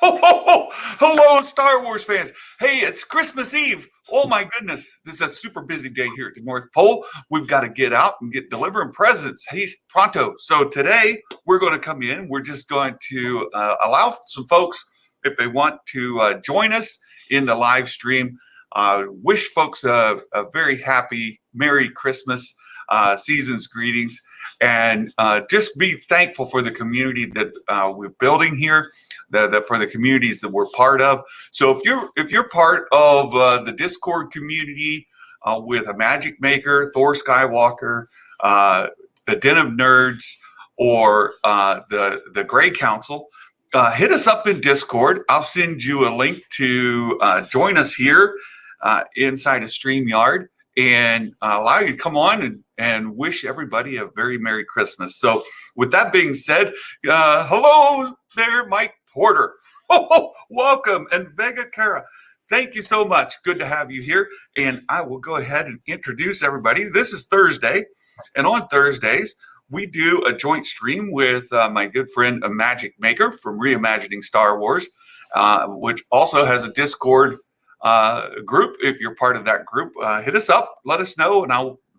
Hello, Star Wars fans. Hey, it's Christmas Eve. Oh my goodness, this is a super busy day here at the North Pole. We've got to get out and get delivering presents. Hey, pronto. So today we're going to come in. We're just going to allow some folks, if they want to join us in the live stream, wish folks a very happy, Merry Christmas, season's greetings, and just be thankful for the community that we're building here, for the communities that we're part of. So if you're part of the Discord community with Imagic Maker, Thor Skywalker, the Den of Nerds, or the Gray Council, hit us up in Discord. I'll send you a link to join us here inside of StreamYard and allow you to come on and wish everybody a very Merry Christmas. So with that being said, hello there, Mike Porter. Welcome. And Vega Cara, thank you so much. Good to have you here. And I will go ahead and introduce everybody. This is Thursday. And on Thursdays, we do a joint stream with my good friend Imagic Maker from Reimagining Star Wars, which also has a Discord group. If you're part of that group, hit us up, let us know, and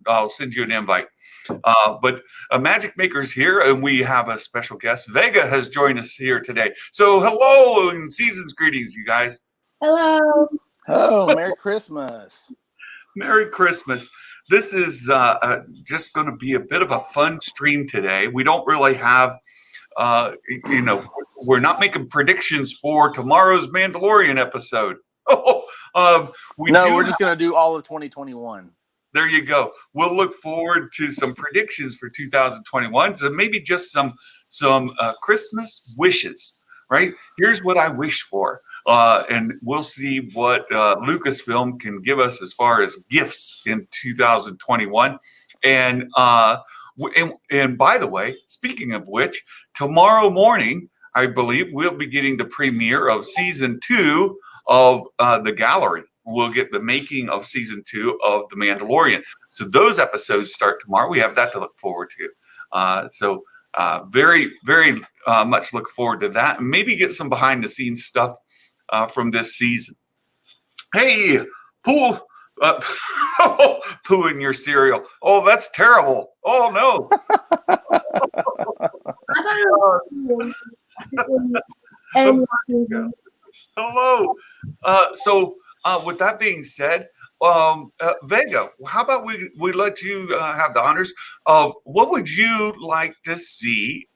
I'll send you an invite. But Magic Maker's here, and we have a special guest. Vega has joined us here today. So hello and season's greetings, you guys. Hello. Oh, Merry Christmas. Merry Christmas. This is just going to be a bit of a fun stream today. We don't really have, we're not making predictions for tomorrow's Mandalorian episode. We're just going to do all of 2021. There you go. We'll look forward to some predictions for 2021. So maybe just some Christmas wishes, right? Here's what I wish for. And we'll see what Lucasfilm can give us as far as gifts in 2021. And by the way, speaking of which, tomorrow morning, I believe we'll be getting the premiere of season 2 of The Gallery. We'll get the making of season 2 of The Mandalorian. So those episodes start tomorrow. We have that to look forward to. So very, very much look forward to that. And maybe get some behind the scenes stuff from this season. Hey, poo in your cereal. Oh, that's terrible. Oh, no. Hello. So with that being said, Vega, how about we let you have the honors of what would you like to see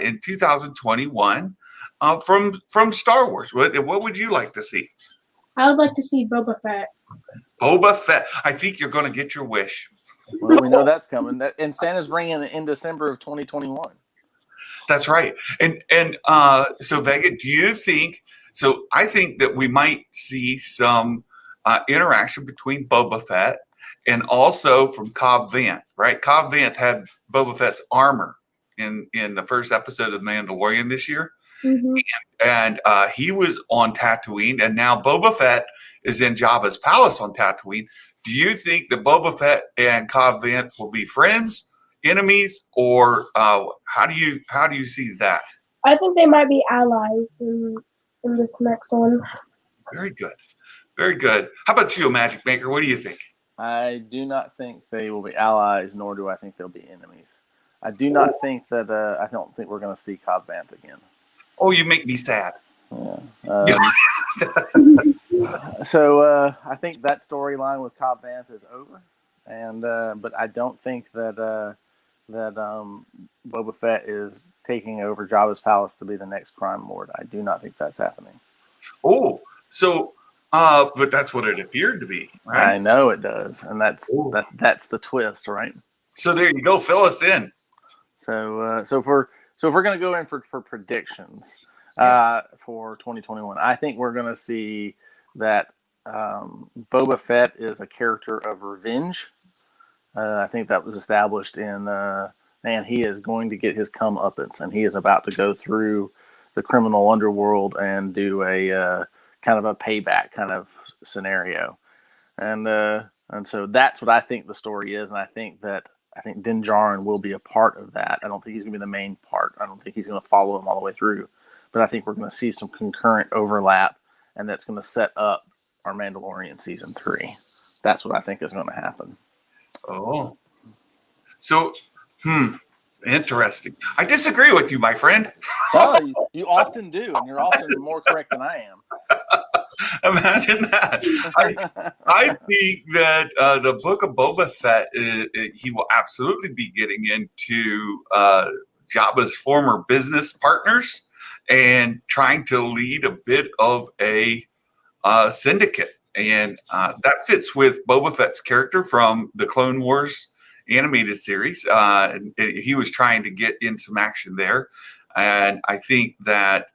in 2021 from Star Wars? What would you like to see? I would like to see Boba Fett. Boba Fett. I think you're going to get your wish. Well, we know that's coming. And Santa's bringing it in December of 2021. That's right. And so Vega, do you think? So I think that we might see some interaction between Boba Fett and also from Cobb Vanth, right? Cobb Vanth had Boba Fett's armor in the first episode of Mandalorian this year. Mm-hmm. And he was on Tatooine, and now Boba Fett is in Jabba's palace on Tatooine. Do you think that Boba Fett and Cobb Vanth will be friends, enemies, or how do you see that? I think they might be allies in this next one. Very good. Very good. How about you, Magic Maker? What do you think? I do not think they will be allies, nor do I think they'll be enemies. I do not think that. I don't think we're going to see Cobb Vanth again. Oh, you make me sad. Yeah. So I think that storyline with Cobb Vanth is over, and but I don't think that Boba Fett is taking over Jabba's palace to be the next crime lord. I do not think that's happening. Oh, so but that's what it appeared to be, right? I know it does, and that's the twist, right? So there you go. Fill us in. So if we're going to go in for predictions for 2021, I think we're going to see that Boba Fett is a character of revenge. I think that was established in, and he is going to get his comeuppance, and he is about to go through the criminal underworld and do a kind of a payback kind of scenario, and so that's what I think the story is, and I think Din Djarin will be a part of that. I don't think he's going to be the main part. I don't think he's going to follow him all the way through, but I think we're going to see some concurrent overlap, and that's going to set up our Mandalorian season 3. That's what I think is going to happen. Oh, so, interesting. I disagree with you, my friend. Oh, you often do, and you're often more correct than I am. Imagine that. I think that the Book of Boba Fett, he will absolutely be getting into Jabba's former business partners and trying to lead a bit of a syndicate. And that fits with Boba Fett's character from the Clone Wars animated series. And he was trying to get in some action there. And I think that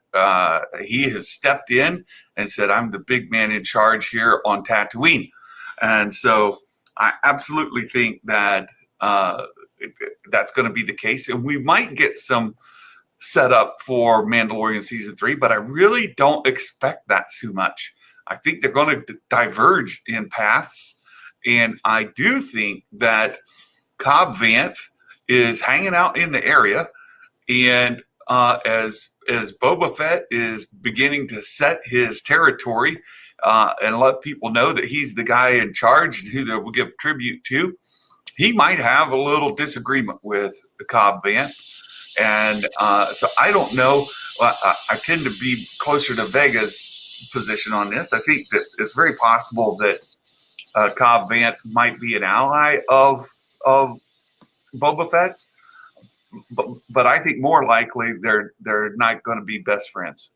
he has stepped in and said, I'm the big man in charge here on Tatooine. And so I absolutely think that that's going to be the case. And we might get some setup for Mandalorian season 3, but I really don't expect that too much. I think they're going to diverge in paths. And I do think that Cobb Vanth is hanging out in the area. And as Boba Fett is beginning to set his territory and let people know that he's the guy in charge and who they will give tribute to, he might have a little disagreement with Cobb Vanth. And so I don't know. I tend to be closer to Vega's position on this. I think that it's very possible that Cobb Vanth might be an ally of Boba Fett's. But I think more likely they're not going to be best friends.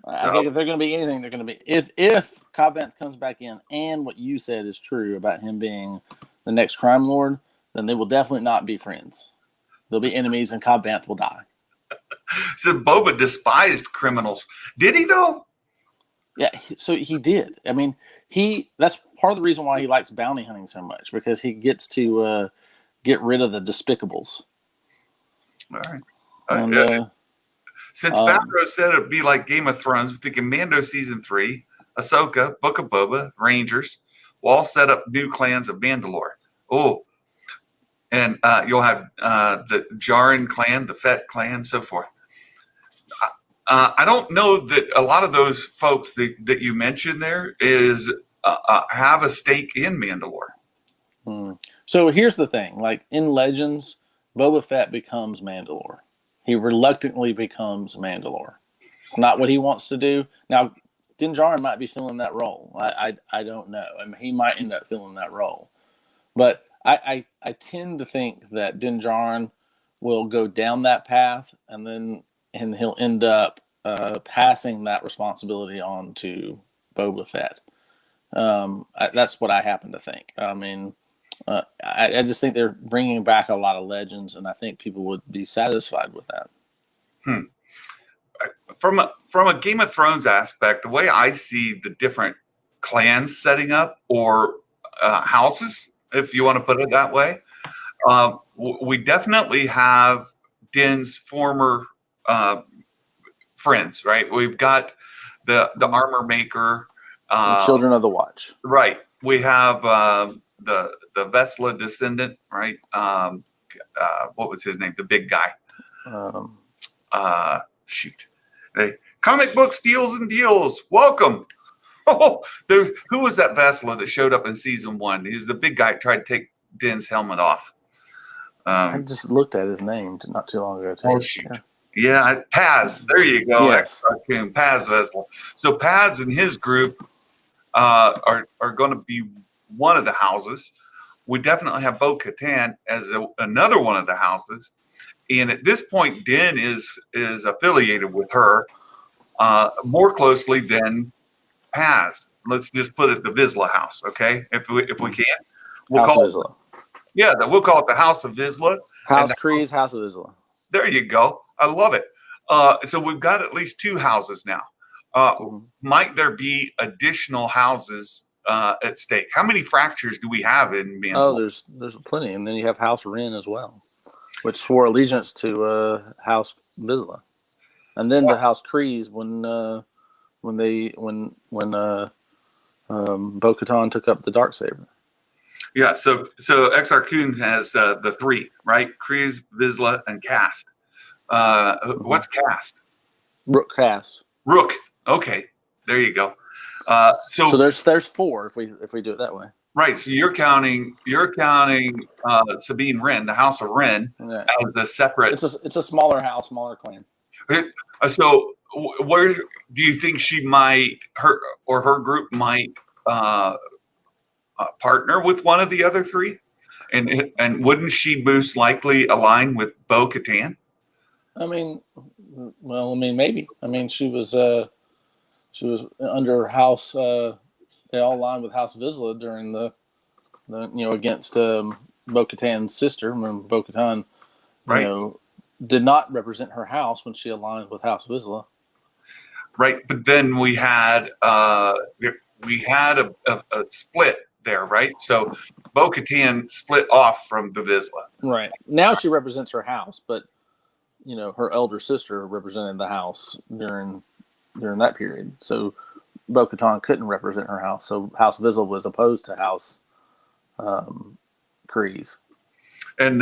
I think if they're going to be anything, they're going to be if Cobb Vanth comes back in and what you said is true about him being the next crime lord, then they will definitely not be friends. They'll be enemies, and Cobb Vanth will die. So Boba despised criminals. Did he though? Yeah, so he did. I mean, that's part of the reason why he likes bounty hunting so much, because he gets to get rid of the despicables. All right. And, Since Favreau said it'd be like Game of Thrones, we're thinking Mando season 3, Ahsoka, Book of Boba, Rangers, will all set up new clans of Mandalore. Oh, and you'll have the Jaren clan, the Fett clan, so forth. I don't know that a lot of those folks that you mentioned there is have a stake in Mandalore. So here's the thing: like in Legends, Boba Fett becomes Mandalore. He reluctantly becomes Mandalore. It's not what he wants to do. Now, Din Djarin might be filling that role. I don't know. I mean, he might end up filling that role. But I tend to think that Din Djarin will go down that path, and he'll end up passing that responsibility on to Boba Fett. That's what I happen to think. I mean, I just think they're bringing back a lot of legends, and I think people would be satisfied with that. From a Game of Thrones aspect, the way I see the different clans setting up, or houses, if you want to put it that way, we definitely have Din's former friends, right? We've got the armor maker, Children of the Watch, right? We have the Vesla descendant, right? What was his name? The big guy. Shoot. Hey, comic books, deals and deals. Welcome. Oh, who was that Vesla that showed up in season 1? He's the big guy that tried to take Din's helmet off. I just looked at his name not too long ago. Oh, shoot. Yeah, Paz. There you go. Yes. Paz Vesla. So Paz and his group are going to be one of the houses. We definitely have Bo-Katan as another one of the houses. And at this point, Din is affiliated with her more closely than Paz. Let's just put it the Vizsla house, okay? If we can, we'll House call of Vizsla. Yeah, we'll call it the House of Vizsla. House Kryze, House of Vizsla. There you go. I love it. So we've got at least 2 houses now. Might there be additional houses at stake? How many fractures do we have in Mandalore? Oh, there's plenty, and then you have House Wren as well, which swore allegiance to House Vizsla, and then to House Kryze when Bo-Katan took up the Darksaber. Yeah, so Exar Kun has the 3, right? Kryze, Vizsla, and Cast. What's Cast? Rook Cass. Rook. Okay, there you go. So there's 4 if we do it that way. Right. So you're counting Sabine Wren, the House of Wren, Yeah. as a separate. It's a smaller house, smaller clan. So where do you think her group might partner with one of the other 3? And wouldn't she most likely align with Bo-Katan? I mean, maybe. I mean, she was under House. They all aligned with House Vizsla during the against Bo-Katan's sister. Remember, Bo-Katan, Right. Did not represent her house when she aligned with House Vizsla. Right, but then we had a split there, right? So Bo-Katan split off from the Vizsla. Right. Now she represents her house, but her elder sister represented the house during that period. So Bo-Katan couldn't represent her house. So House Vizsla was opposed to House Kryze. And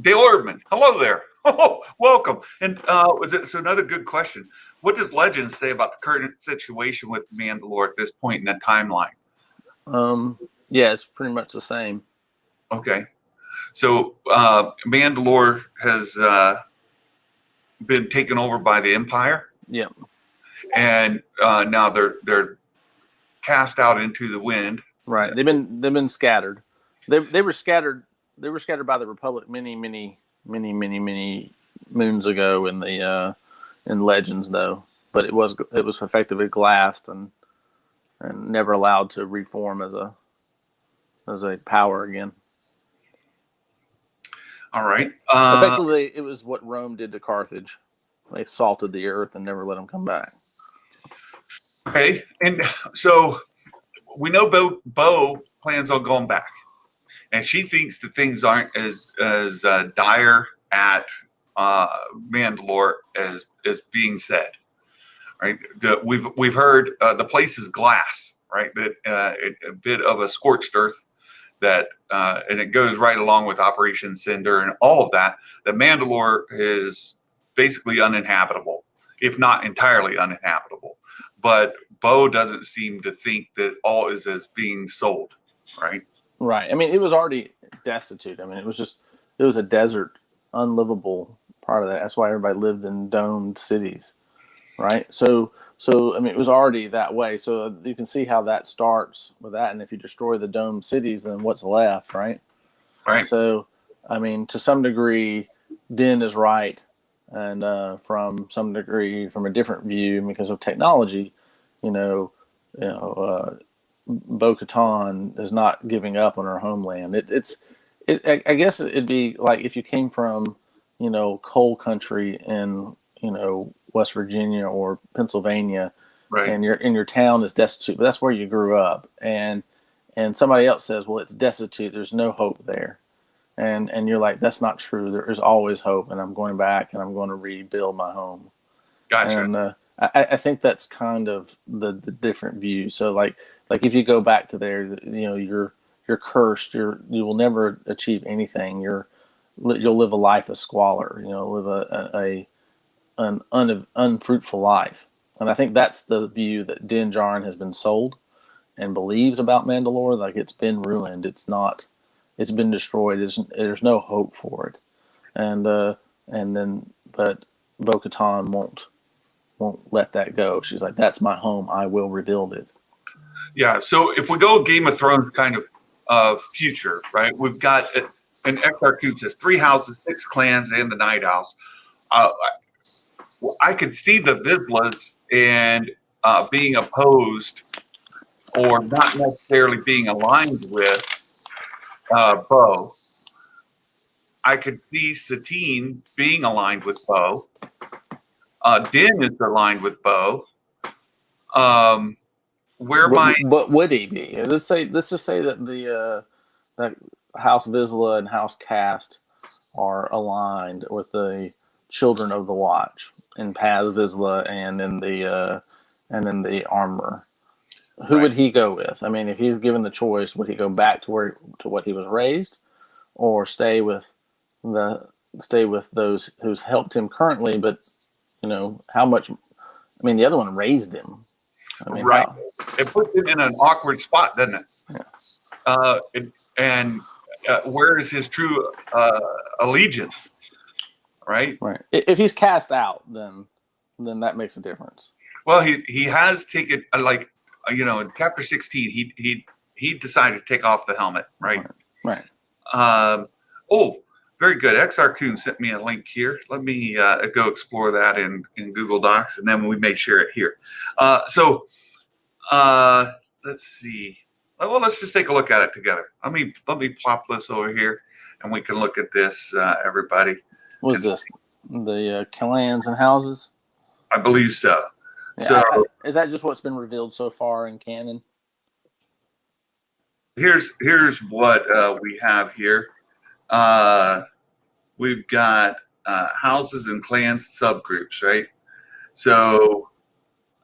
Dale Erdman, hello there. Oh, welcome. And so another good question. What does Legends say about the current situation with Mandalore at this point in the timeline? Yeah, it's pretty much the same. Okay. So Mandalore has been taken over by the Empire. Yeah. And now they're cast out into the wind. Right. They've been scattered. They were scattered. They were scattered by the Republic many moons ago in Legends, though. But it was effectively glassed and never allowed to reform as a power again. All right. Effectively, it was what Rome did to Carthage. They salted the earth and never let them come back. Okay, and so we know Bo plans on going back, and she thinks that things aren't as dire at Mandalore as being said. Right, we've heard the place is glass, right? That a bit of a scorched earth. That and it goes right along with Operation Cinder and all of that. That Mandalore is basically uninhabitable, if not entirely uninhabitable. But Bo doesn't seem to think that all is as being sold, right? Right. I mean, it was already destitute. I mean, it was a desert, unlivable part of that. That's why everybody lived in domed cities, right? So I mean, it was already that way. So you can see how that starts with that. And if you destroy the domed cities, then what's left, right? Right. So, I mean, to some degree, Din is right. And from some degree, from a different view, because of technology, Bo-Katan is not giving up on her homeland. I guess it'd be like if you came from, coal country in, West Virginia or Pennsylvania, Right. and your town is destitute, but that's where you grew up, and somebody else says, well, it's destitute. There's no hope there. And you're like, that's not true. There is always hope, and I'm going back and I'm going to rebuild my home. Gotcha. And I think that's kind of the different view. So like if you go back to there, you're cursed. You will never achieve anything. You'll live a life of squalor. Live an unfruitful life. And I think that's the view that Din Djarin has been sold and believes about Mandalore. Like it's been ruined. It's not. It's been destroyed. There's no hope for it, but Bo-Katan won't let that go. She's like, that's my home. I will rebuild it. Yeah. So if we go Game of Thrones kind of future, right? We've got an Cartoon says 3 houses, 6 clans, and the Night House. I could see the Vizslas and being opposed or not necessarily being aligned with Bo. I could see Satine being aligned with Bo. Din is aligned with Bo. What would he be? Let's just say that that House Vizsla and House Cast are aligned with the Children of the Watch in Paz Vizsla and in the Armor. Who would he go with? I mean, if he's given the choice, would he go back to what he was raised, or stay with the stay with those who's helped him currently, but how much? I mean, the other one raised him. I mean, Right. It puts him in an awkward spot, doesn't it? And where is his true allegiance? Right. Right. If he's cast out, then that makes a difference. Well, he has taken in chapter 16, he decided to take off the helmet. Right. Right. Very good. XR Coon sent me a link here. Let me go explore that in Google Docs, and then we may share it here. Let's see. Well, let's just take a look at it together. Let me plop this over here, and we can look at this, everybody. What is this? The clans and houses? I believe so. Yeah, is that just what's been revealed so far in canon? Here's what we have here. We've got houses and clans subgroups, right? So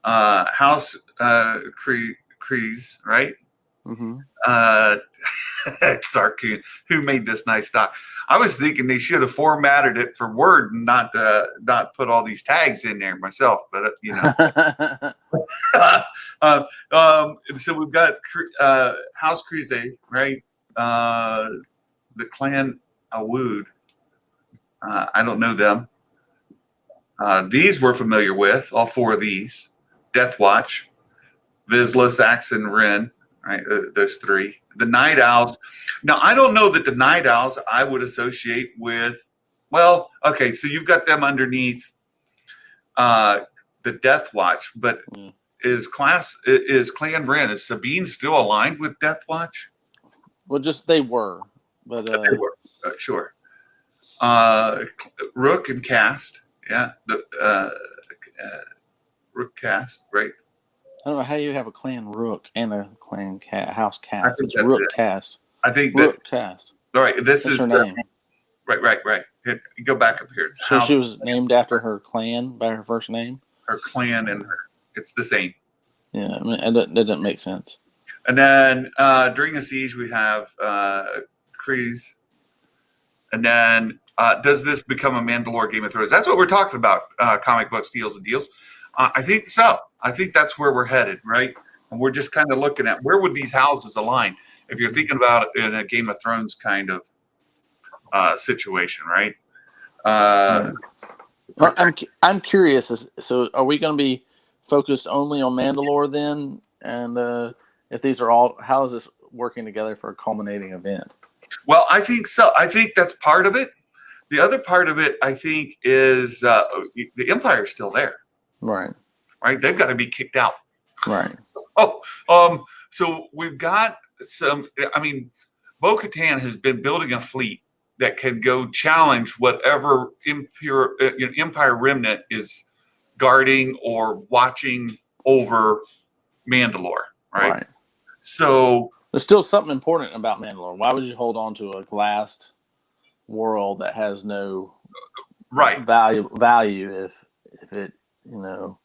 house Crees, right? Mm-hmm. Sarkoon, who made this nice doc? I was thinking they should have formatted it for Word and not put all these tags in there myself, but so we've got House Crees, right? The clan Awood. I don't know them. These we're familiar with, all four of these. Death Watch, Vizsla, Axe, and Ren, right? Those three. The Night Owls. Now, I don't know that the Night Owls I would associate with, well, okay, so you've got them underneath the Death Watch, but is Clan Ren, is Sabine still aligned with Death Watch? Well, they were. But they were, sure. Rook and Cast, yeah. The Rook Cast, right? I don't know how you have a clan Rook and a clan House Cast. It's Rook Cast. I think Rook Cast. All right, this That's is her name. Right. Here, go back up here. So she was named after her clan by her first name. Her clan and it's the same. Yeah, I mean, that doesn't make sense. And then during the siege, we have Kreese. And then does this become a Mandalore Game of Thrones? That's what we're talking about, comic books, deals and deals. I think so. I think that's where we're headed, right? And we're just kind of looking at where would these houses align if you're thinking about it in a Game of Thrones kind of situation, right? Well, I'm curious. So, are we going to be focused only on Mandalore then? And if these are all, how is this working together for a culminating event? Well, I think so. I think that's part of it. The other part of it, I think, is the Empire is still there. Right. Right. They've got to be kicked out. Right. So we've got some. I mean, Bo-Katan has been building a fleet that can go challenge whatever Empire remnant is guarding or watching over Mandalore. Right. So there's still something important about Mandalore. Why would you hold on to a glassed world that has no value if it no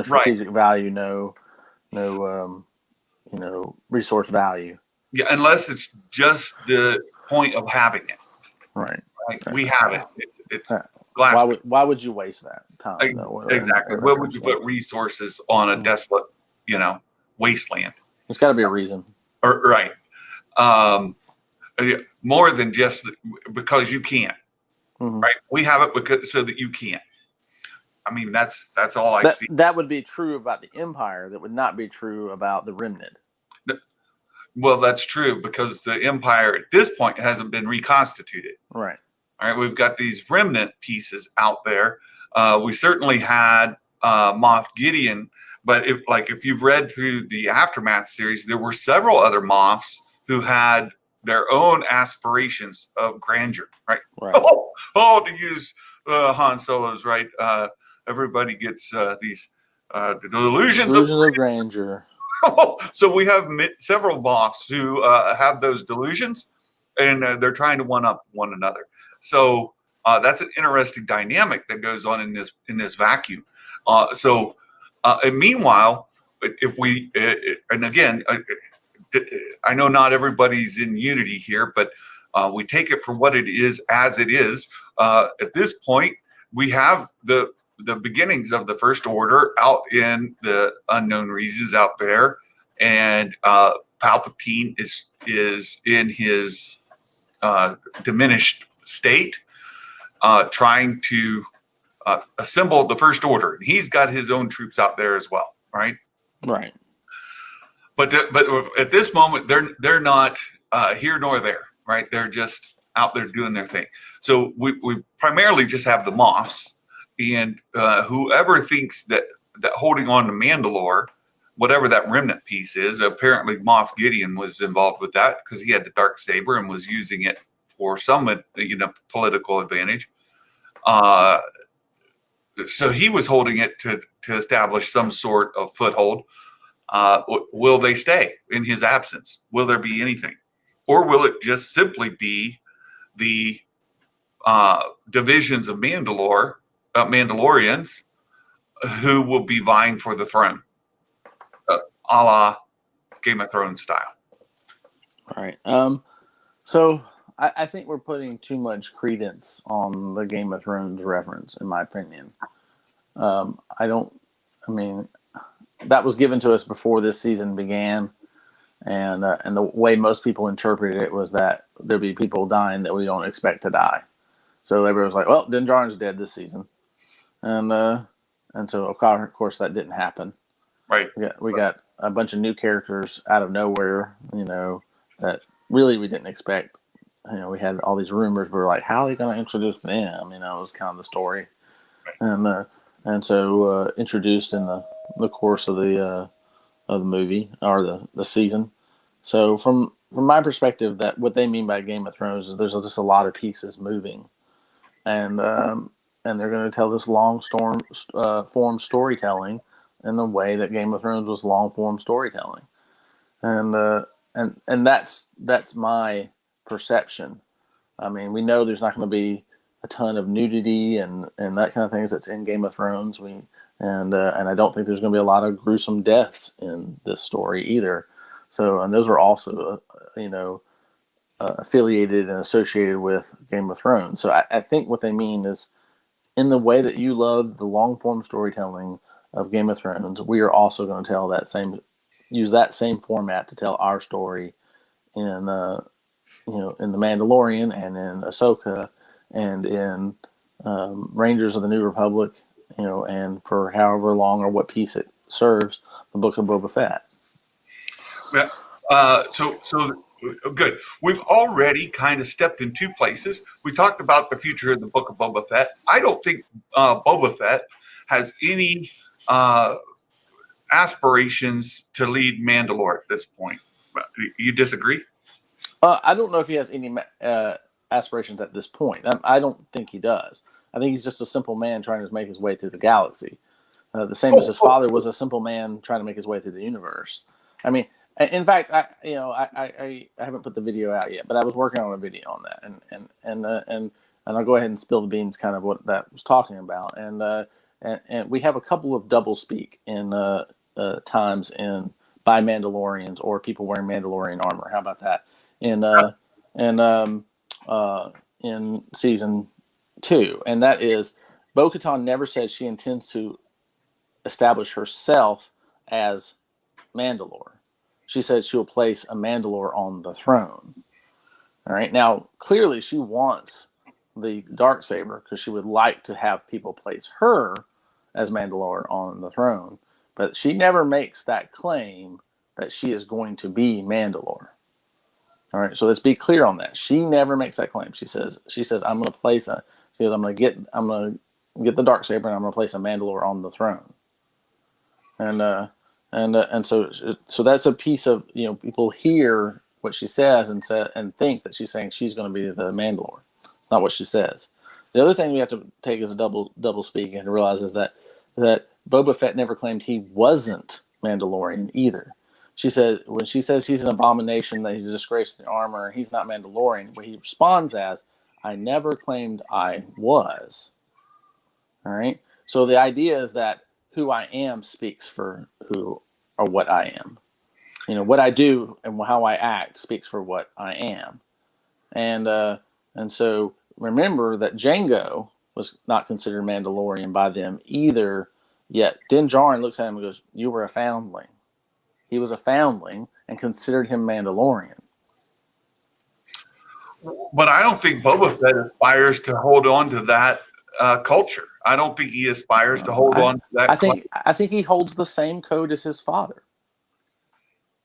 strategic value, no resource value? Yeah, unless it's just the point of having it. Right. We have it. It's glass. Why would you waste that time? Exactly. Why would you put resources on a desolate, wasteland? There's got to be a reason. Right. More than just because you can't. Mm-hmm. Right. We have it because so that you can't. I mean, that's all I see. That would be true about the Empire. That would not be true about the Remnant. Well, that's true because the Empire at this point hasn't been reconstituted. Right. All right. We've got these remnant pieces out there. We certainly had Moff Gideon, but if you've read through the Aftermath series, there were several other Moffs who had their own aspirations of grandeur. Right. To use Han Solo's right. Everybody gets these the delusions of grandeur. So we have several Moffs who have those delusions, and they're trying to one up one another. So that's an interesting dynamic that goes on in this vacuum. And meanwhile, if we and again, I know not everybody's in unity here, but we take it for what it is as it is. At this point, we have the beginnings of the First Order out in the unknown regions out there, and Palpatine is in his diminished state, trying to assemble the First Order. He's got his own troops out there as well, right? Right. But at this moment, they're not here nor there, right? They're just out there doing their thing. So we primarily just have the Moffs, and whoever thinks that holding on to Mandalore, whatever that remnant piece is, apparently Moff Gideon was involved with that because he had the dark saber and was using it for some, political advantage. So he was holding it to establish some sort of foothold. Will they stay in his absence? Will there be anything? Or will it just simply be the divisions of Mandalorians who will be vying for the throne, a la Game of Thrones style? All right. So I think we're putting too much credence on the Game of Thrones reference, in my opinion. That was given to us before this season began, and the way most people interpreted it was that there'd be people dying that we don't expect to die. So everybody was like, "Well, Din Djarin's dead this season," and so of course that didn't happen. Right. We got a bunch of new characters out of nowhere, that really we didn't expect. We had all these rumors. We were like, "How are they going to introduce them?" It was kind of the story, and so introduced in the course of the movie or the season. So from my perspective, that what they mean by Game of Thrones is there's just a lot of pieces moving, and they're going to tell this long form storytelling in the way that Game of Thrones was long form storytelling, and that's my perception. We know there's not going to be a ton of nudity and that kind of things that's in Game of Thrones. And I don't think there's going to be a lot of gruesome deaths in this story either. So, and those are also, affiliated and associated with Game of Thrones. So I think what they mean is, in the way that you love the long form storytelling of Game of Thrones, we are also going to use that same format to tell our story in The Mandalorian and in Ahsoka and in Rangers of the New Republic, and for however long or what piece it serves, the Book of Boba Fett. Yeah. So good. We've already kind of stepped in two places. We talked about the future of the Book of Boba Fett. I don't think Boba Fett has any aspirations to lead Mandalore at this point. You disagree? I don't know if he has any aspirations at this point. I don't think he does. I think he's just a simple man trying to make his way through the galaxy. The same as his father was a simple man trying to make his way through the universe. In fact, I haven't put the video out yet, but I was working on a video on that, and I'll go ahead and spill the beans, kind of what that was talking about. And we have a couple of double speak in times by Mandalorians or people wearing Mandalorian armor. How about that? In season 2, and that is Bo-Katan never said she intends to establish herself as Mandalore. She said she will place a Mandalore on the throne. All right. Now, clearly, she wants the Darksaber because she would like to have people place her as Mandalore on the throne, but she never makes that claim that she is going to be Mandalore. All right, so let's be clear on that. She never makes that claim. She says I'm going to place I'm going to get the Darksaber and I'm going to place a Mandalore on the throne. And so that's a piece of, people hear what she says and think that she's saying she's going to be the Mandalore. It's not what she says. The other thing we have to take as a double speak and realize is that Boba Fett never claimed he wasn't Mandalorian either. When she says he's an abomination, that he's a disgrace to the armor, and he's not Mandalorian, what he responds as, I never claimed I was. All right? So the idea is that who I am speaks for who or what I am. What I do and how I act speaks for what I am. And so remember that Jango was not considered Mandalorian by them either. Yet Din Djarin looks at him and goes, "You were a foundling." He was a foundling and considered him Mandalorian. But I don't think Boba Fett aspires to hold on to that culture. I don't think he aspires to hold on to that. I think he holds the same code as his father.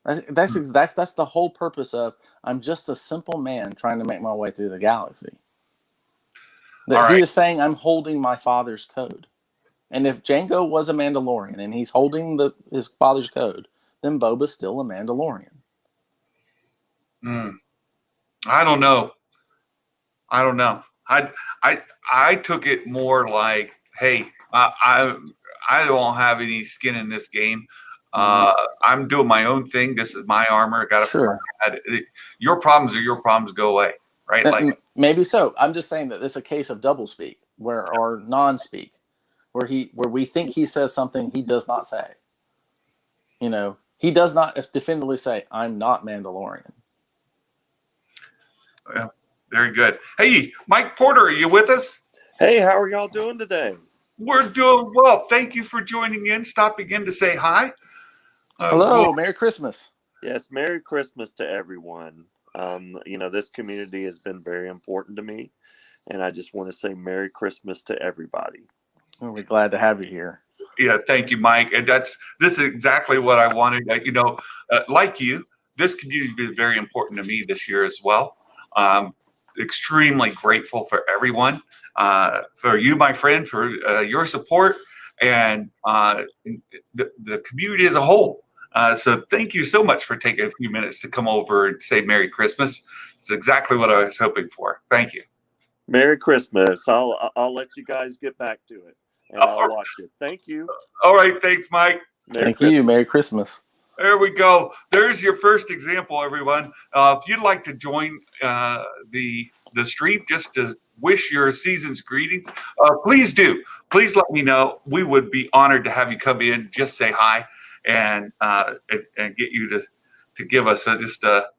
That's the whole purpose of I'm just a simple man trying to make my way through the galaxy. That he is saying I'm holding my father's code. And if Jango was a Mandalorian and he's holding his father's code, then Boba's still a Mandalorian. I don't know. I took it more like, hey, I don't have any skin in this game. I'm doing my own thing. This is my armor. Your problems are your problems. Go away. Right? Like maybe so. I'm just saying that it's a case of double speak, or non-speak, where we think he says something he does not say. He does not definitively say, "I'm not Mandalorian." Well, very good. Hey, Mike Porter, are you with us? Hey, how are y'all doing today? We're doing well. Thank you for joining in, stopping in to say hi. Hello, Merry Christmas. Yes, Merry Christmas to everyone. This community has been very important to me, and I just want to say Merry Christmas to everybody. Well, we're glad to have you here. Yeah, thank you, Mike. And this is exactly what I wanted. Like you, this community has been very important to me this year as well. Extremely grateful for everyone, for you, my friend, for your support, and the community as a whole. So thank you so much for taking a few minutes to come over and say Merry Christmas. It's exactly what I was hoping for. Thank you. Merry Christmas. I'll let you guys get back to it, and I'll watch it. Thank you. All right. Thanks, Mike. Thank you. Merry Christmas. There we go. There's your first example, everyone. If you'd like to join the stream just to wish your season's greetings, please do. Please let me know. We would be honored to have you come in, just say hi, and get you to give us just a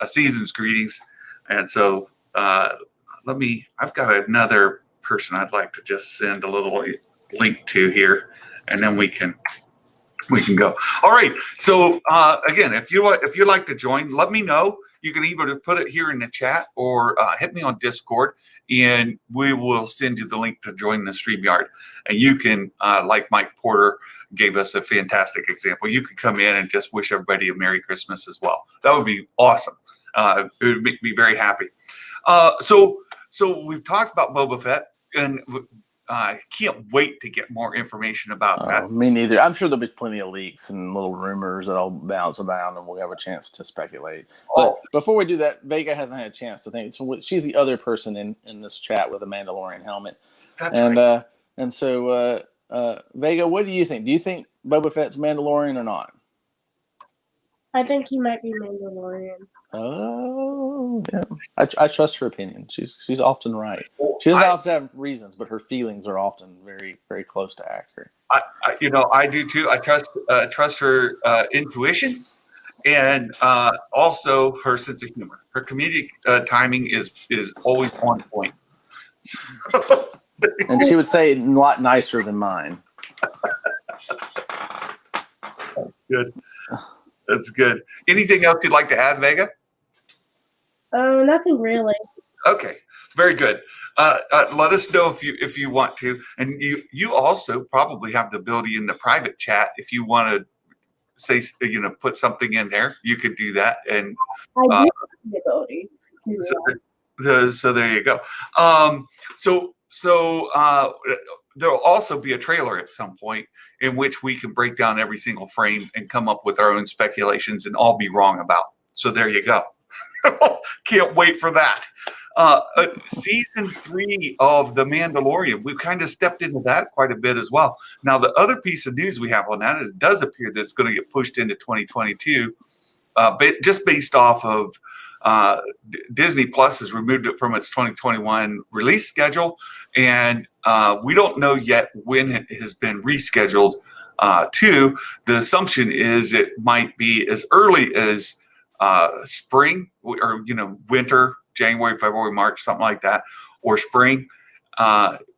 season's greetings. And so I've got another person I'd like to just send a little link to here, and then we can go. All right. So again, if you'd like to join, let me know. You can either put it here in the chat or hit me on Discord, and we will send you the link to join the StreamYard. And you can, like Mike Porter gave us a fantastic example, you could come in and just wish everybody a Merry Christmas as well. That would be awesome. It would make me very happy. So we've talked about Boba Fett, and I can't wait to get more information about that. Me neither. I'm sure there'll be plenty of leaks and little rumors that'll bounce around, and we'll have a chance to speculate. But before we do that, Vega hasn't had a chance to think. So she's the other person in this chat with a Mandalorian helmet. That's right. And so, Vega, what do you think? Do you think Boba Fett's Mandalorian or not? I think he might be Mandalorian. Oh, yeah. I trust her opinion. She's often right. She doesn't often have reasons, but her feelings are often very, very close to accurate. I do too. I trust her intuition, and also her sense of humor. Her comedic timing is always on point. And she would say a lot nicer than mine. Good. That's good. Anything else you'd like to add, Vega? Nothing really. Okay, very good. Let us know if you want to, and you also probably have the ability in the private chat if you want to say put something in there. You could do that, and I do have the ability to do that. So there you go. There'll also be a trailer at some point in which we can break down every single frame and come up with our own speculations and all be wrong about. So there you go. Can't wait for that. Season 3 of The Mandalorian, we've kind of stepped into that quite a bit as well. Now, the other piece of news we have on that is it does appear that it's going to get pushed into 2022, just based off of Disney Plus has removed it from its 2021 release schedule, and we don't know yet when it has been rescheduled to. The assumption is it might be as early as spring or winter, January, February, March, something like that, or spring.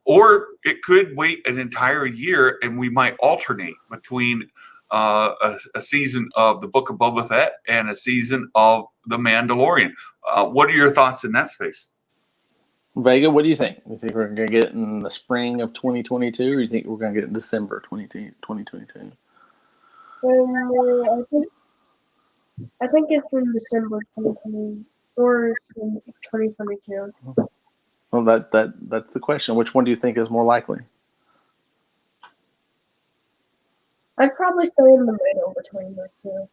Or it could wait an entire year, and we might alternate between a season of the Book of Boba Fett and a season of The Mandalorian. What are your thoughts in that space? Vega, what do you think? You think we're going to get it in the spring of 2022, or you think we're going to get it in December 2022? I think it's in December 2020 or spring 2022. Well, that's the question. Which one do you think is more likely? I'd probably say in the middle between those two.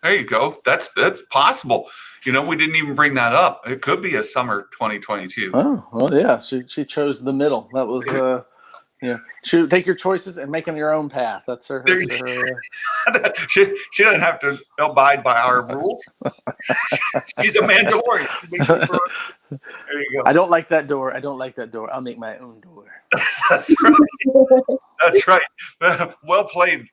There you go. That's possible. We didn't even bring that up. It could be a summer 2022. Oh, well, yeah. She chose the middle. That was take your choices and make them your own path. That's her. she doesn't have to abide by our rules. She's a Mandalorian. There you go. I don't like that door. I'll make my own door. That's right. That's right. Well played.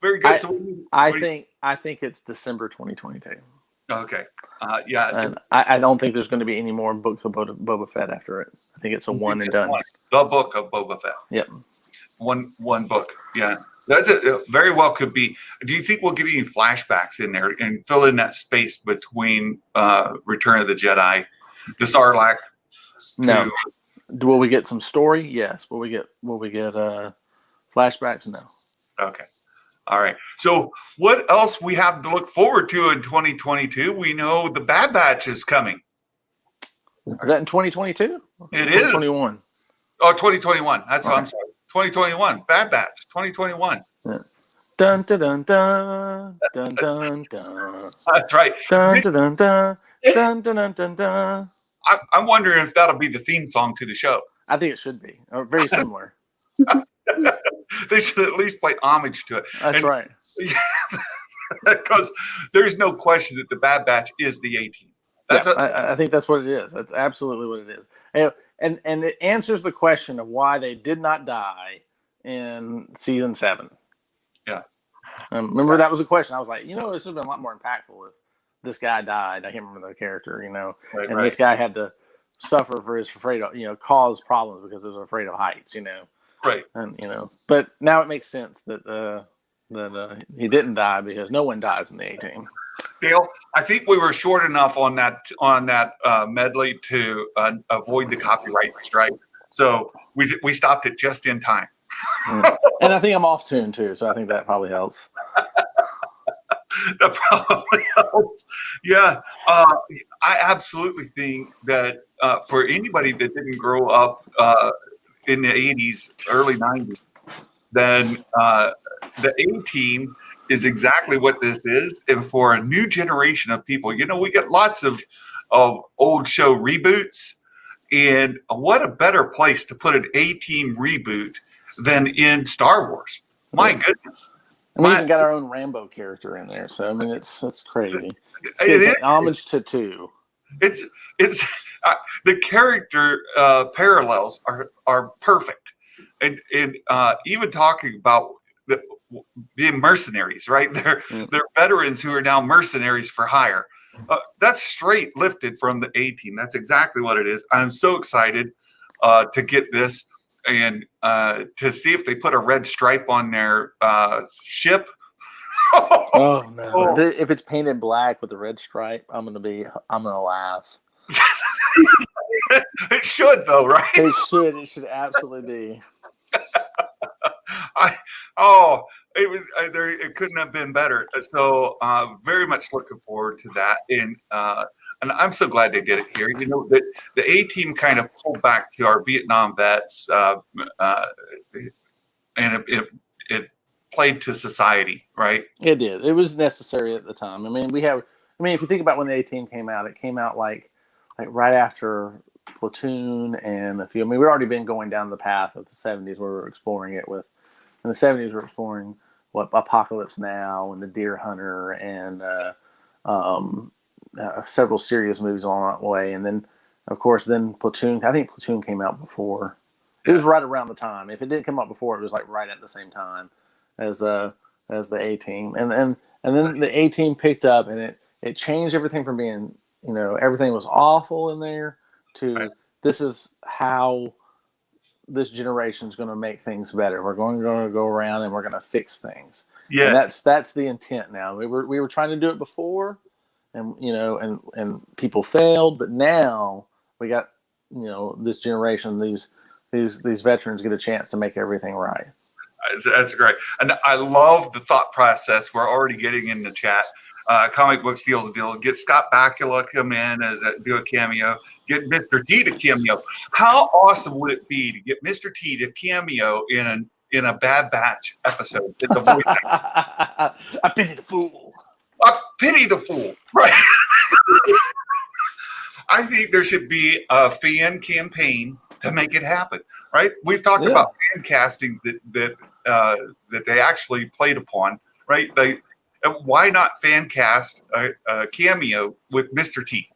Very good. I think it's December 2022. Okay. Yeah. And I don't think there's going to be any more books of Boba Fett after it. I think it's a one and done. The Book of Boba Fett. Yep. One book. Yeah. That's it. Very well could be. Do you think we'll get any flashbacks in there and fill in that space between Return of the Jedi, the Sarlacc? No. Will we get some story? Yes. Will we get flashbacks? No. Okay. All right. So what else we have to look forward to in 2022? We know the Bad Batch is coming. Is that in 2022? It is. 2021. Oh, 2021. That's what I'm sorry. 2021. Bad Batch. 2021. Yeah. Dun dun dun dun dun dun dun. That's right. Dun dun dun dun dun dun dun dun. I'm wondering if that'll be the theme song to the show. I think it should be. Very similar. They should at least play homage to it. That's right. Because there's no question that the Bad Batch is the A-Team. I think that's what it is. That's absolutely what it is. And it answers the question of why they did not die in season 7. Yeah. Remember that was a question. I was like, this would have been a lot more impactful if this guy died. I can't remember the character, Right. This guy had to suffer for his afraid of, cause problems because he was afraid of heights, Right. And but now it makes sense that he didn't die because no one dies in the A-Team. Dale, I think we were short enough on that medley to avoid the copyright strike, so we stopped it just in time. And I think I'm off tune too, so I think that probably helps. That probably helps. Yeah, I absolutely think that for anybody that didn't grow up in the 80s, early 90s, then the A-Team is exactly what this is. And for a new generation of people, we get lots of old show reboots. And what a better place to put an A-Team reboot than in Star Wars. My goodness. And we even got our own Rambo character in there. So, it's crazy. It's like homage to 2. It's the character parallels are perfect, and even talking about being mercenaries, right? They're veterans who are now mercenaries for hire. That's straight lifted from the A-Team. That's exactly what it is. I'm so excited to get this and to see if they put a red stripe on their ship. Oh no! If it's painted black with a red stripe, I'm gonna laugh. It should, though, right? It should absolutely be. It couldn't have been better. So very much looking forward to that, and I'm so glad they did it here. That the A-Team kind of pulled back to our Vietnam vets, and it played to society, right? It did. It was necessary at the time. If you think about when the A-Team came out, it came out like right after Platoon and a few. We've already been going down the path of the 70s where we were exploring it with. In the 70s, we're exploring what Apocalypse Now and The Deer Hunter and several serious movies along that way. And then, of course, Platoon. I think Platoon came out before. It was right around the time. If it didn't come out before, it was like right at the same time as the A-Team. And then the A-Team picked up, and it changed everything from being, everything was awful in there to this is how this generation is going to make things better. We're going to go around and we're going to fix things. Yeah. And that's the intent now. We were trying to do it before, and and people failed, but now we got this generation, these veterans get a chance to make everything right. That's great. And I love the thought process we're already getting in the chat. Comic Book Steals Deals. Get Scott Bakula come in do a cameo. Get Mr. T to cameo. How awesome would it be to get Mr. T to cameo in a Bad Batch episode? In the voice I pity the fool. I pity the fool. Right. I think there should be a fan campaign to make it happen. Right. We've talked about fan castings that they actually played upon. Right. Why not fan cast a cameo with Mr. T?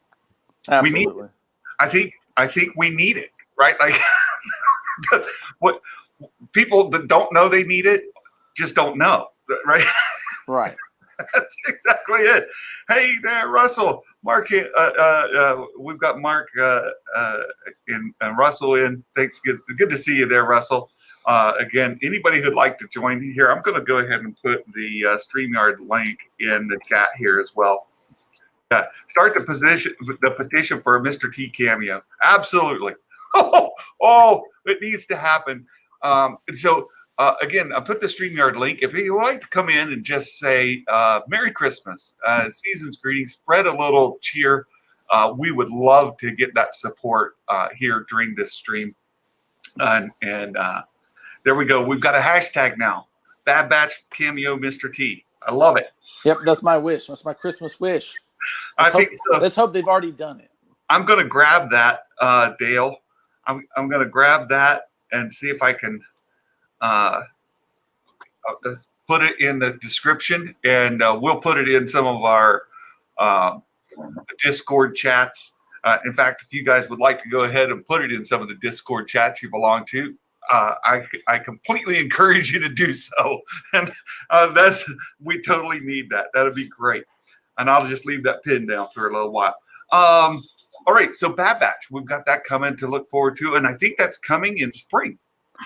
Absolutely. We need it. I think we need it. Right. Like what people that don't know they need it just don't know. Right. Right. That's exactly it. Hey there, Russell. Mark, we've got Mark and Russell in. Thanks. Good to see you there, Russell. Again, anybody who'd like to join here, I'm going to go ahead and put the StreamYard link in the chat here as well. Start the petition for a Mr. T cameo. Absolutely. Oh, it needs to happen. Again, I put the StreamYard link. If you would like to come in and just say Merry Christmas, season's greetings, spread a little cheer, we would love to get that support here during this stream. And there we go. We've got a hashtag now. Bad Batch cameo Mr. T. I love it. Yep, that's my wish. That's my Christmas wish. Let's hope they've already done it. I'm going to grab that, Dale. I'm going to grab that and see if I can I'll put it in the description, and we'll put it in some of our Discord chats. In fact, if you guys would like to go ahead and put it in some of the Discord chats you belong to, I completely encourage you to do so. And we totally need that. That'd be great. And I'll just leave that pin down for a little while. All right, so Bad Batch, we've got that coming to look forward to, and I think that's coming in spring.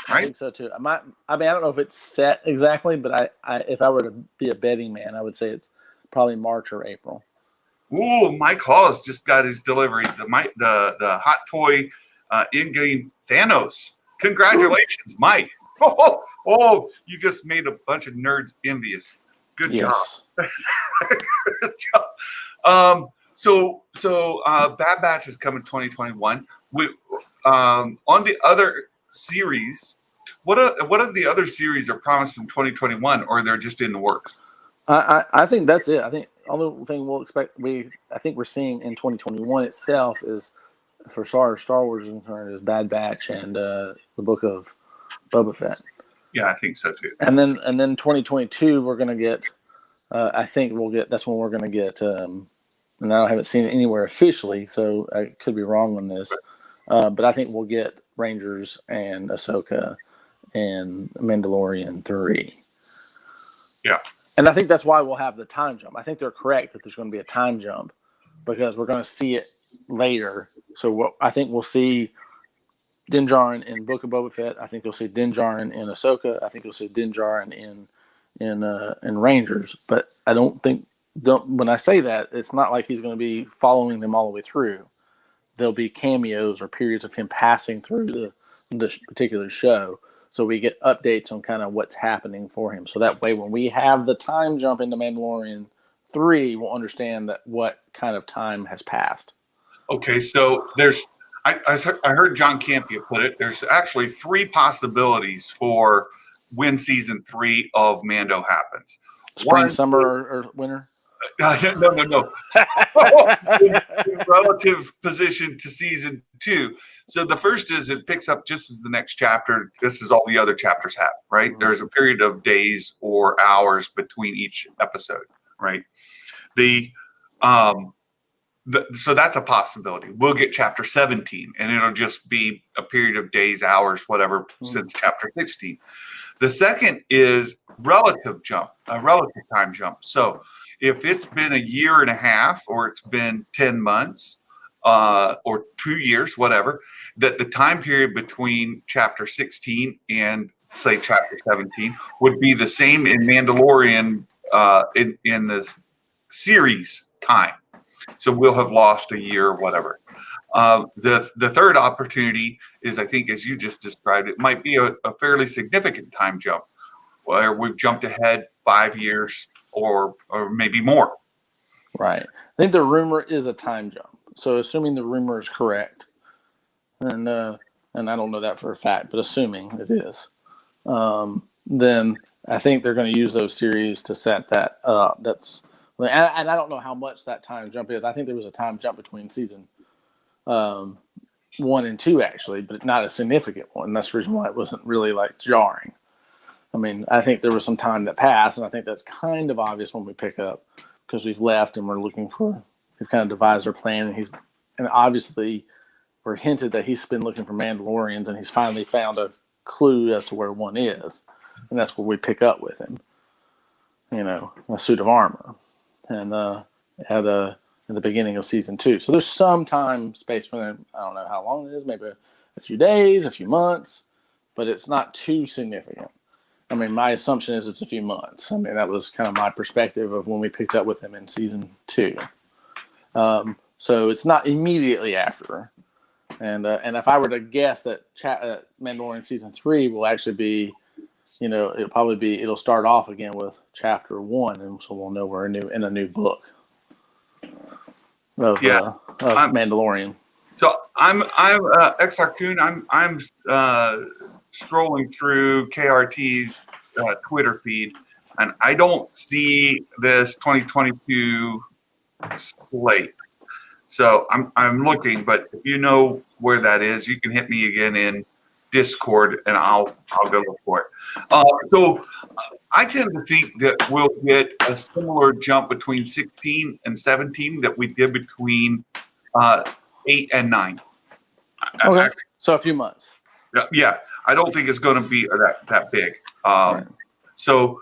Right? I think so too. I don't know if it's set exactly, but if I were to be a betting man, I would say it's probably March or April. Ooh, Mike Hawes just got his delivery. The hot toy in-game Thanos. Congratulations, Mike. Oh, you just made a bunch of nerds envious. Good job. Good job. So Bad Batch is coming 2021. On the other series, what are the other series are promised in 2021, or they're just in the works? I think that's it. I think the only thing we'll expect I think we're seeing in 2021 itself is, for Star Wars is concerned, is Bad Batch and the Book of Boba Fett. Yeah, I think so too. And then 2022 we're gonna get. I think we'll get. That's when we're gonna get. And I haven't seen it anywhere officially, so I could be wrong on this. But I think we'll get Rangers and Ahsoka and Mandalorian 3. Yeah. And I think that's why we'll have the time jump. I think they're correct that there's going to be a time jump because we're going to see it later. So I think we'll see Din Djarin in Book of Boba Fett. I think you'll see Din Djarin in Ahsoka. I think you'll see Din Djarin in Rangers. But I don't think when I say that, it's not like he's going to be following them all the way through. There'll be cameos or periods of him passing through the particular show, so we get updates on kind of what's happening for him. So that way, when we have the time jump into Mandalorian 3, we'll understand that what kind of time has passed. Okay, so I heard John Campia put it. There's actually 3 possibilities for when season 3 of Mando happens. Spring, summer, or winter? No. In relative position to season 2. So the first is it picks up just as the next chapter, just as all the other chapters have, right? Mm-hmm. There's a period of days or hours between each episode, right? So that's a possibility. We'll get chapter 17, and it'll just be a period of days, hours, whatever, since chapter 16. The second is a relative time jump. So if it's been a year and a half, or it's been 10 months, or 2 years, whatever, that the time period between chapter 16 and say chapter 17 would be the same in Mandalorian in the series time. So we'll have lost a year or whatever. The third opportunity is, I think, as you just described, it might be a fairly significant time jump where we've jumped ahead 5 years or maybe more. Right. I think the rumor is a time jump. So assuming the rumor is correct, and I don't know that for a fact, but assuming it is, then I think they're going to use those series to set that up. And I don't know how much that time jump is. I think there was a time jump between season 1 and 2, actually, but not a significant one. That's the reason why it wasn't really like jarring. I mean, I think there was some time that passed, and I think that's kind of obvious when we pick up, because we've left and we've kind of devised our plan, and obviously we're hinted that he's been looking for Mandalorians, and he's finally found a clue as to where one is, and that's where we pick up with him. A suit of armor, and at the beginning of season 2. So there's some time space for them. I don't know how long it is, maybe a few days, a few months, but it's not too significant. I mean, my assumption is it's a few months. I mean, that was kind of my perspective of when we picked up with him in season 2. So it's not immediately after. And if I were to guess that Mandalorian season 3 will actually be, it'll start off again with chapter 1, and so we'll know we're in a new book of Mandalorian. So I'm XRCoon. I'm scrolling through KRT's Twitter feed, and I don't see this 2022 slate. So I'm looking, but if you know where that is, you can hit me again in Discord, and I'll go look for it. So I tend to think that we'll get a similar jump between 16 and 17 that we did between 8 and 9. Okay, so a few months. Yeah, I don't think it's going to be that big. Right. So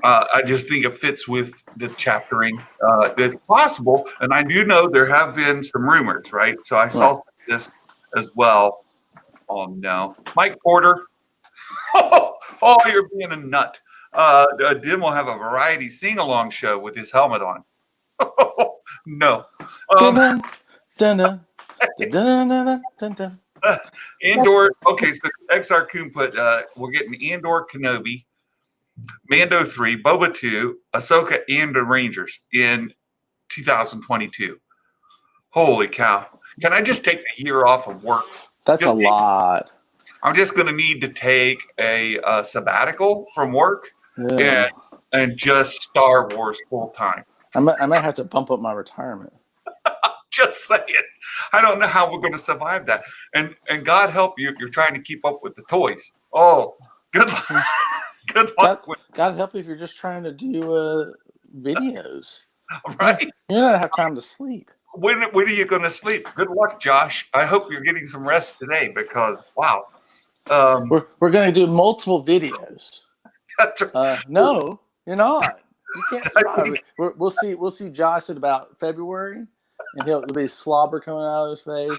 I just think it fits with the chaptering. It's possible, and I do know there have been some rumors, right? So I saw this as well. Oh no, Mike Porter! Oh, you're being a nut. Dim will have a variety sing-along show with his helmet on. No. Andor. Okay, so XR Coon put we're getting Andor, Kenobi, Mando 3, Boba 2, Ahsoka, and the Rangers in 2022. Holy cow! Can I just take a year off of work? That's a lot. I'm just going to need to take a sabbatical from work and just Star Wars full time. I might have to bump up my retirement. Just saying. I don't know how we're going to survive that. And God help you if you're trying to keep up with the toys. Oh, good luck. Good luck. God help you if you're just trying to do videos. Right. You're not going to have time to sleep. When are you going to sleep? Good luck, Josh. I hope you're getting some rest today because, wow. We're going to do multiple videos. That's no, you're not. You can't survive. We'll see Josh at about February, and there'll be slobber coming out of his face.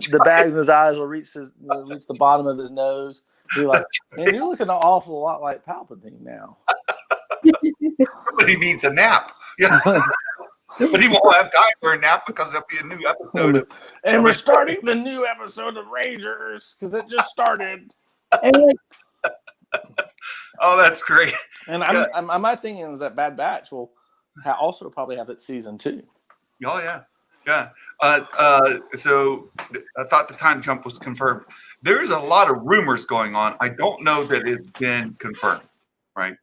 The bags in his eyes will reach the bottom of his nose. He'll be like, man, you're looking an awful lot like Palpatine now. Somebody needs a nap. Yeah. But he won't have time for a nap because there'll be a new episode. And we're starting the new episode of Rangers because it just started. Oh, that's great. And my thinking is that Bad Batch will also probably have its season 2. Oh, yeah. Yeah. So I thought the time jump was confirmed. There's a lot of rumors going on. I don't know that it's been confirmed, right?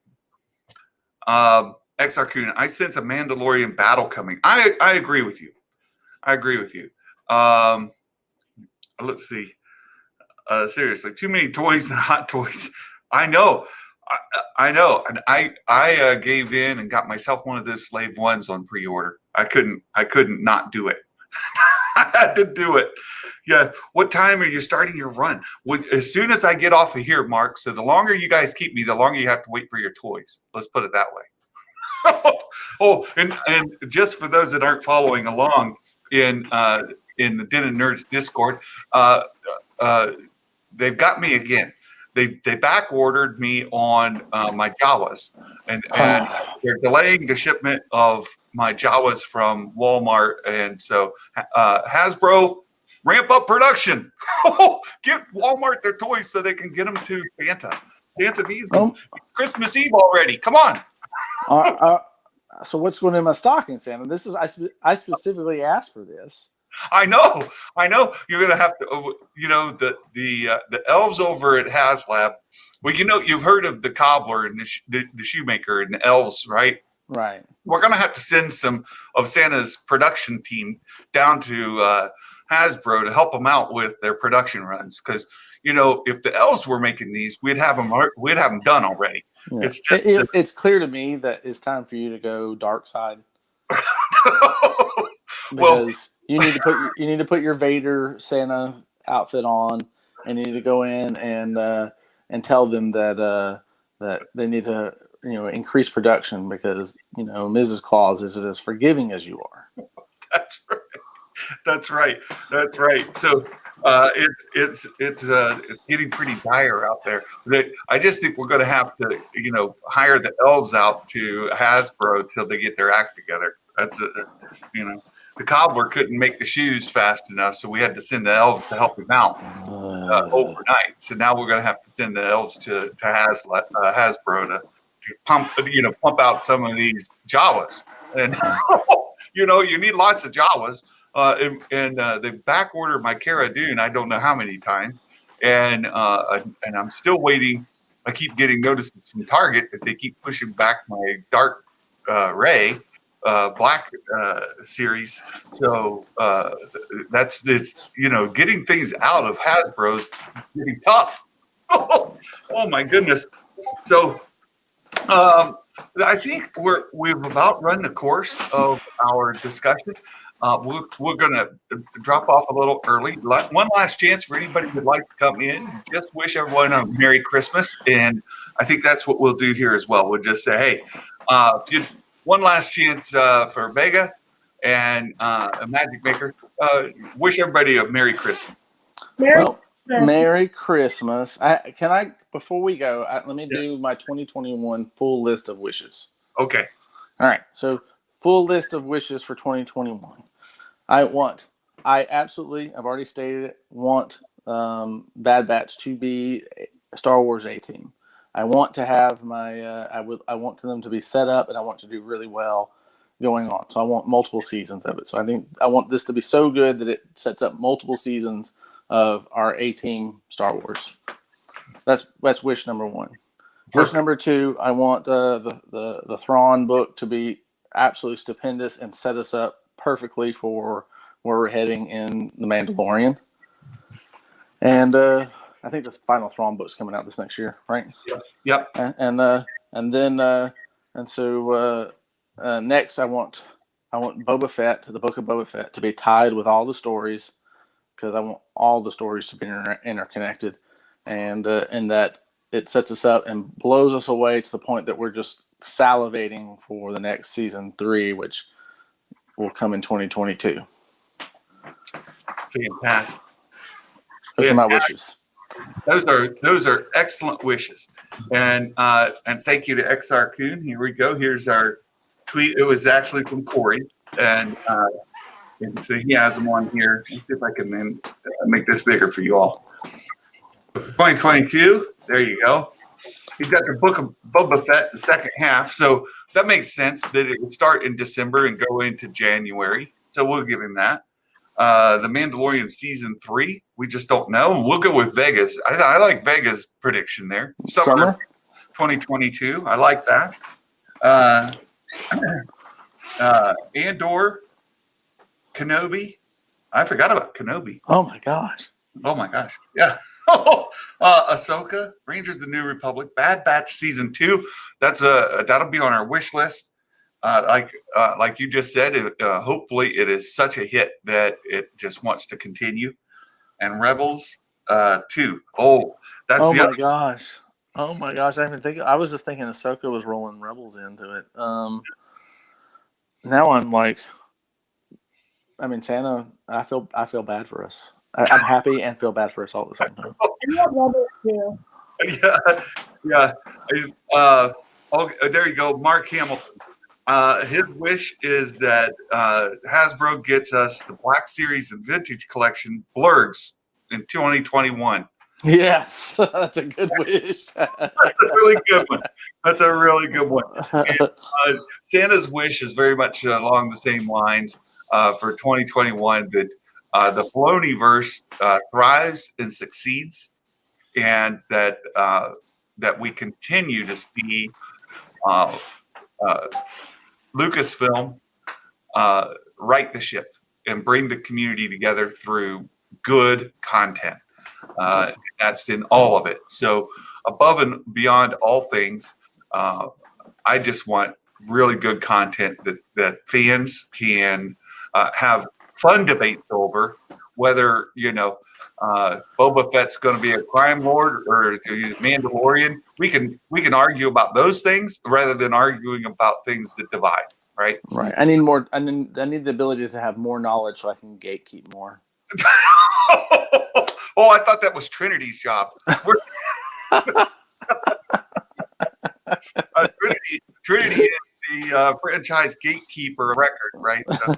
XR I sense a Mandalorian battle coming. I agree with you. Let's see. Seriously, too many toys and hot toys. I know. And I gave in and got myself one of those Slave Ones on pre-order. I couldn't not do it. I had to do it. Yeah. What time are you starting your run? As soon as I get off of here, Mark. So the longer you guys keep me, the longer you have to wait for your toys. Let's put it that way. Oh, and just for those that aren't following along in the Den of Nerds Discord, uh, uh, they've got me again. They back ordered me on my Jawas, and they're delaying the shipment of my Jawas from Walmart, and so Hasbro, ramp up production. Get Walmart their toys so they can get them to Santa. Santa needs them. Christmas Eve already. Come on. So what's going in my stocking, Santa? This is I specifically asked for this. I know. You're gonna have to. The elves over at HasLab. Well, you've heard of the cobbler and the shoemaker and the elves, right? Right. We're gonna have to send some of Santa's production team down to Hasbro to help them out with their production runs, because if the elves were making these, we'd have them done already. Yeah. It's just it's clear to me that it's time for you to go dark side. Well, Because you need to put your Vader Santa outfit on, and you need to go in and tell them that they need to increase production, because Mrs. Claus isn't as forgiving as you are. That's right. So it's getting pretty dire out there. I just think we're going to have to hire the elves out to Hasbro till they get their act together. That's the cobbler couldn't make the shoes fast enough, so we had to send the elves to help him out overnight. So now we're going to have to send the elves to Hasbro to pump out some of these Jawas, and you need lots of Jawas. They back ordered my Cara Dune I don't know how many times, and I'm still waiting. I keep getting notices from Target that they keep pushing back my Dark Ray Black series. So that's this, getting things out of Hasbro's getting tough. Oh my goodness. So I think we've about run the course of our discussion. We're going to drop off a little early. One last chance for anybody who'd like to come in. Just wish everyone a Merry Christmas. And I think that's what we'll do here as well. We'll just say, hey, one last chance for Vega and Imagic Maker. Wish everybody a Merry Christmas. Merry Christmas. Before we go, let me do my 2021 full list of wishes. Okay. All right. So full list of wishes for 2021. I've already stated it, want Bad Batch to be Star Wars A-Team. I want to have I want them to be set up, and I want to do really well going on. So I want multiple seasons of it. So I want this to be so good that it sets up multiple seasons of our A-Team Star Wars. That's wish number one. Wish number two, I want the Thrawn book to be absolutely stupendous and set us up perfectly for where we're heading in The Mandalorian. And I think the final Thrawn book's coming out this next year, right? Yep. Next I want Boba Fett, the book of Boba Fett, to be tied with all the stories, because I want all the stories to be interconnected, and that it sets us up and blows us away to the point that we're just salivating for the next season 3, which will come in 2022. Fantastic. Those are my wishes. Those are excellent wishes, and thank you to XR Coon. Here we go. Here's our tweet. It was actually from Corey, and so he has them on here. Let's see if I can then make this bigger for you all. 2022. There you go. He's got the book of Boba Fett, the second half, so that makes sense that it would start in December and go into January. So we'll give him that. The Mandalorian season 3, we just don't know. We'll go with Vegas. I like Vegas' prediction there. Summer 2022. I like that. Andor, Kenobi. I forgot about Kenobi. Oh my gosh. Yeah. Ahsoka, Rangers of the New Republic, Bad Batch season 2. That'll be on our wish list. Like you just said, hopefully it is such a hit that it just wants to continue. And Rebels 2. Oh, that's oh my gosh. Oh my gosh, I didn't even think. I was just thinking Ahsoka was rolling Rebels into it. Now I'm like, I mean, Santa. I feel bad for us. I'm happy and feel bad for us all at the same time. And what Rebels do? Yeah. Oh, there you go. Mark Hamilton. His wish is that Hasbro gets us the Black Series and Vintage Collection blurgs in 2021. Yes, that's a good wish. That's a really good one. That's a really good one. And, Santa's wish is very much along the same lines for 2021 that the Filoniverse thrives and succeeds, and that that we continue to see Lucasfilm right the ship and bring the community together through good content. That's in all of it. So above and beyond all things, I just want really good content that fans can have fun debates over, whether, Boba Fett's going to be a crime lord or Mandalorian. We can argue about those things rather than arguing about things that divide. Right. Right. I need more. I need the ability to have more knowledge so I can gatekeep more. Oh, I thought that was Trinity's job. Trinity is the franchise gatekeeper of record, right? So.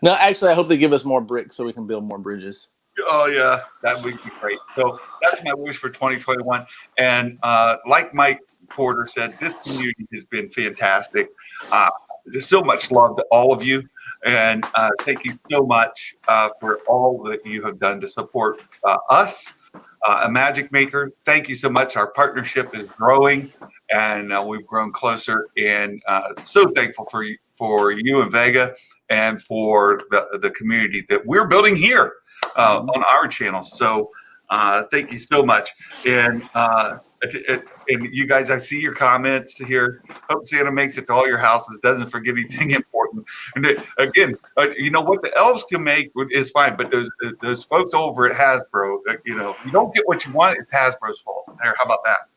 No, actually, I hope they give us more bricks so we can build more bridges. Oh, yeah, that would be great. So that's my wish for 2021. And like Mike Porter said, this community has been fantastic. There's so much love to all of you. And thank you so much for all that you have done to support us. Imagic Maker, thank you so much. Our partnership is growing, and we've grown closer. And so thankful for you and Vega, and for the community that we're building here on our channel. So thank you so much. And you guys, I see your comments here. Hope Santa makes it to all your houses, doesn't forget anything important. And again, you know what the elves can make is fine, but those folks over at Hasbro, you don't get what you want, it's Hasbro's fault. There, how about that?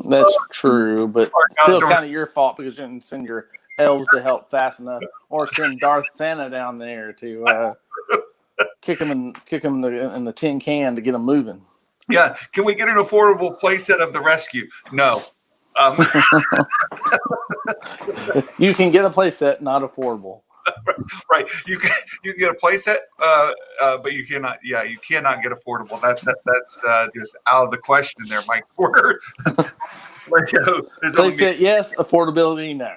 That's true, but still kind of your fault because you didn't send your elves to help fast enough, or send Darth Santa down there to kick him in the tin can to get them moving. Yeah, can we get an affordable playset of the rescue? No. You can get a playset, not affordable. Right. You can get a playset, but you cannot. Yeah, you cannot get affordable. That's just out of the question there, Mike Porter. Playset, yes. Affordability, no.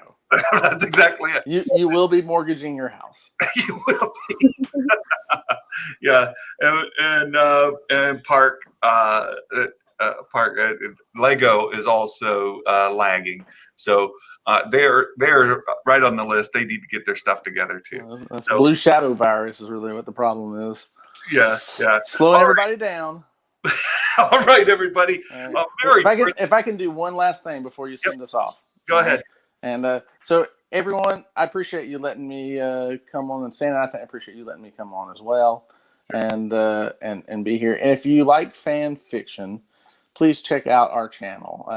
That's exactly it. You will be mortgaging your house. You will be. Yeah, and Park Lego is also lagging. So they're right on the list. They need to get their stuff together too. That's Blue Shadow virus is really what the problem is. Yeah. Slowing everybody down. All right, everybody. If I can do one last thing before you send us off. Go ahead. And so everyone, I appreciate you letting me come on, and Santa, I appreciate you letting me come on as well, and be here. And if you like fan fiction, please check out our channel.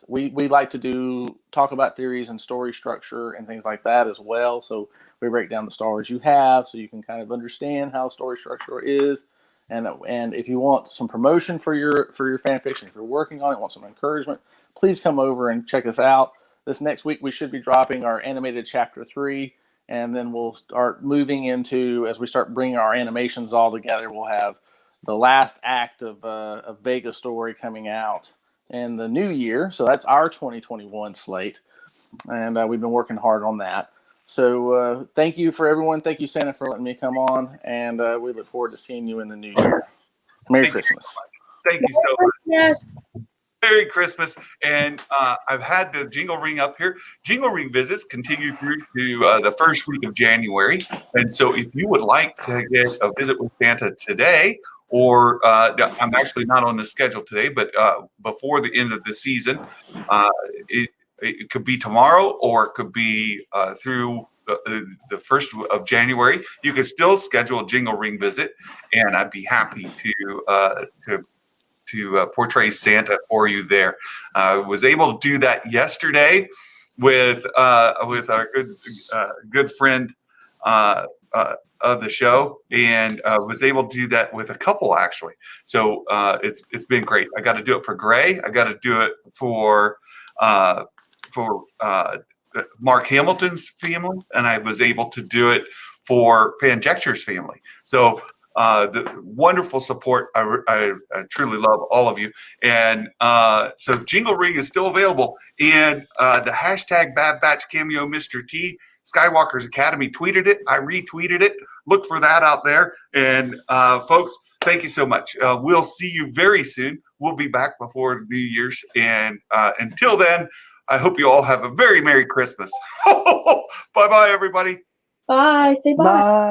We like to talk about theories and story structure and things like that as well. So we break down the Star Wars you have, so you can kind of understand how story structure is. And if you want some promotion for your fan fiction, if you're working on it, want some encouragement, please come over and check us out. This next week, we should be dropping our animated Chapter 3, and then we'll start moving into, as we start bringing our animations all together, we'll have the last act of Vega story coming out in the new year. So that's our 2021 slate, and we've been working hard on that. So thank you for everyone. Thank you, Santa, for letting me come on, and we look forward to seeing you in the new year. Merry Christmas. Thank you so much. Yes. Merry Christmas. And I've had the Jingle Ring up here. Jingle Ring visits continue through to the first week of January. And so if you would like to get a visit with Santa today, or I'm actually not on the schedule today, but before the end of the season, it could be tomorrow, or it could be through the 1st of January. You can still schedule a Jingle Ring visit, and I'd be happy to portray Santa for you there. Was able to do that yesterday with our good friend of the show, and was able to do that with a couple actually. So it's been great. I got to do it for Gray. I got to do it for Mark Hamilton's family, and I was able to do it for Fanjecture's family. So the wonderful support. I truly love all of you. And so JingleRing is still available. And the hashtag Bad Batch Cameo Mr. T, Skywalker's Academy tweeted it. I retweeted it. Look for that out there. And folks, thank you so much. We'll see you very soon. We'll be back before New Year's. And until then, I hope you all have a very Merry Christmas. Bye-bye, everybody. Bye. Say bye. Bye.